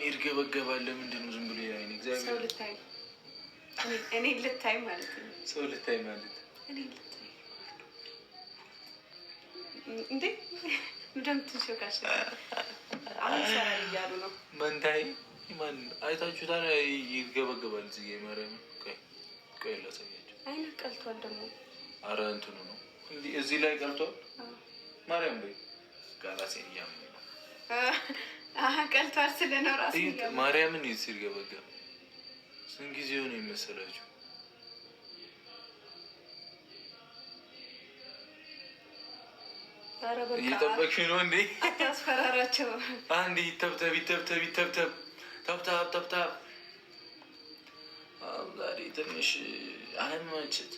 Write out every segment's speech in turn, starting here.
ይርገበገባል። ለምንድን ነው ዝም ብሎ ያይን? እግዚአብሔር ሰው ልታይ እኔ ልታይ ማለት ነው። ሰው ልታይ ማለት እኔ ልታይ እንዴ? ምንድን ትንሾካሽ? አሁን ሰራል እያሉ ነው። መንታይ ማን አይታችሁታል? ይርገበገባል። እዚህ ማርያም ቆይ ላሳያችሁ። አይነ ቀልቷል ደግሞ። አረ እንትኑ ነው እንዴ? እዚህ ላይ ቀልቷል። ማርያም ላይ ጋራሴን ያመኝ ነው። ቀልቷል ስለነው ራሱ ማርያምን ይርገበገብ ስንት ጊዜው ነው የመሰላችሁ? እየጠበቅሽ ነው እንዴ? አታስፈራራቸው። አንዴ ተብተብ ዛሬ ትንሽ አህማችት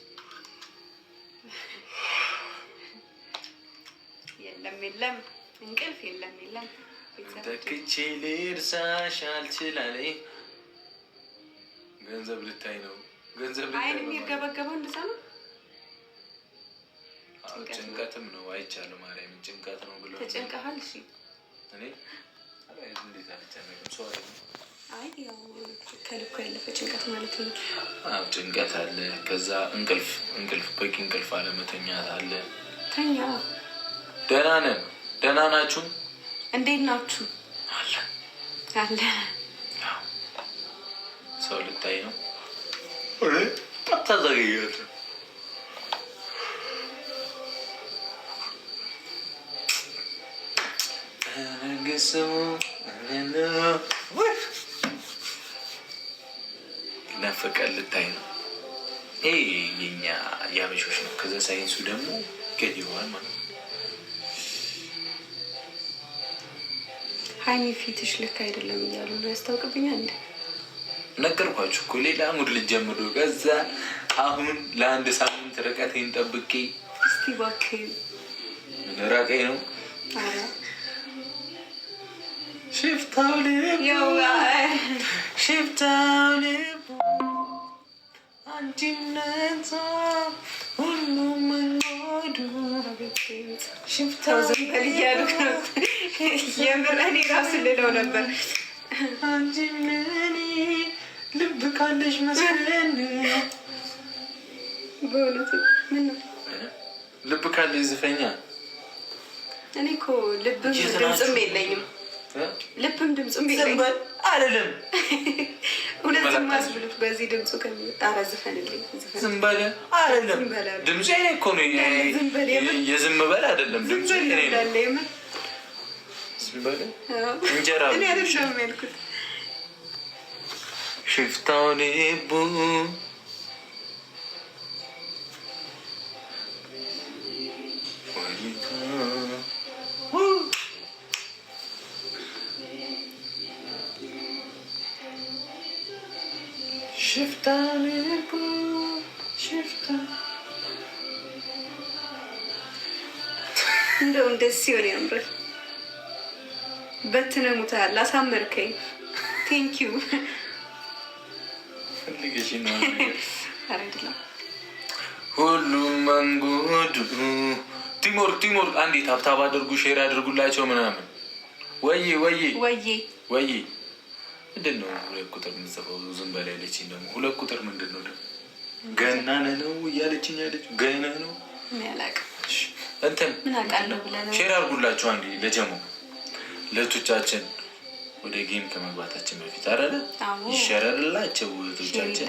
የለም እንቅልፍ የለም ተክቼ ልርሳሽ አልችላለኝ። ገንዘብ ልታይ ነው። ገንዘብ ልታይ ነው። የሚገበገበው እንደዛ ነው። ጭንቀትም ነው። አይቻለሁ። ማርያምን ጭንቀት ነው ብለው ተጨንቀሃል? እሺ እኔ እንዴት አልጨነቅም። ሰው አይደለም። አይ ያው ከልኩ ያለፈ ጭንቀት ማለት ነው። አዎ ጭንቀት አለ። ከዛ እንቅልፍ በቂ እንቅልፍ አለመተኛት አለ። ተኛ። ደህና ነን። ደህና ናችሁ? እንዴት ናችሁ? አለ ሰው ልታይ ነው። አታዘገያት። ናፈቀን ልታይ ነው። ይሄ የኛ የአበሾች ነው። ከዛ ሳይንሱ ደግሞ ገድዋል ማለት ነው። ሀይሚ ፊትሽ ልክ አይደለም እያሉ ነው። ያስታውቅብኛል እንዴ? ነገርኳችሁ እኮ ሌላ ሙድ ልጀምሩ። ከዛ አሁን ለአንድ ሳምንት ርቀቴን ጠብቄ እስቲ እባክህ ራቀኝ ነው ሽፍታው ልቡ አንቺነቷ ሁሉም መንገዱ ሽፍታው ዘንበል እያሉ ነው። የምር እኔ ራሱ ልለው ነበር። አንቺም ለእኔ ልብ ካለሽ መስለን። በእውነቱ ምን ነው ልብ ካለሽ ዝፈኛ። እኔ እኮ ልብም ድምፅም የለኝም። ልብም ድምፅም የለኝም አይደለም። እውነትም ማስብሉት በዚህ ድምፁ ከሚጣራ ዝፈንልኝ። ዝም በለ አይደለም። ድምፁ እኔ እኮ ነው የዝም በለ አይደለም። ድምፁ እኔ ነው። ዝም በለ እንጀራ እኔ አይደለም ያልኩት። ሽፍታው ልቡ ሽፍታ ልቡ ሽፍታ እንደውም ደስ ሲሆን ያምራል። በትነህ ሙታል። አሳመርከኝ። ቴንኪዩ ፈልገሽ ነው አይደለም። ሁሉም መንጉዱ ቲሞር አንዴ ታብታብ አድርጉ፣ ሼር አድርጉላቸው ምናምን። ወይ ምንድን ነው ሁለት ቁጥር የምትጽፈው? ዝም በላይ ያለችኝ ደግሞ ሁለት ቁጥር ምንድን ነው ደግሞ? ገናነ ነው እያለችኝ ያለች ገና ነው እንትን ሼር አድርጉላቸው አንዴ ለጀሞ ለእህቶቻችን ወደ ጌም ከመግባታችን በፊት አረለ ይሸረርላቸው። እህቶቻችን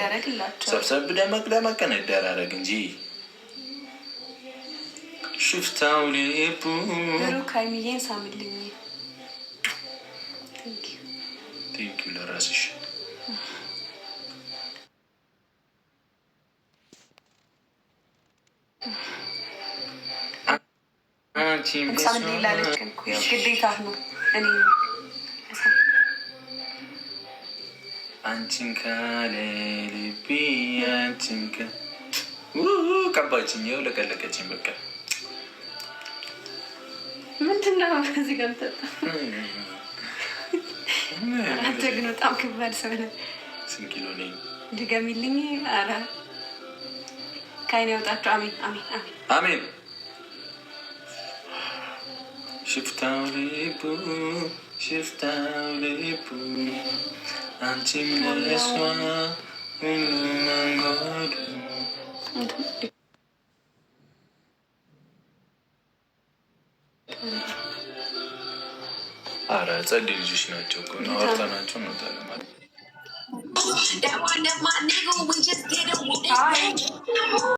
ሰብሰብ ደመቅ እንደራረግ እንጂ ሽፍታው ልቡ ብሩክ ሀይሚዬን ሳምልኝ። ቴንኪው ለራስሽ። ግዴታ ነው። አንቺን ካለ ልቤ አንቺን ቀባችኝ፣ ይኸው ለቀለቀችኝ። በቃ ምንድን ነው በዚህ ጋር ምጠጣ? አንተ ግን በጣም ከባድ ሰው ነህ። ስንት ኪሎ ነኝ? ድገሚልኝ። ኧረ ከዓይኔ ያውጣችሁ። አሜን። ሽፍታው ልቡ ሽፍታው ልቡ አንቺም ለእሷ መንገዱ አረ ጸድ ልጆች ናቸው እኮ ነው አውርተናቸው እንወጣለን ማለት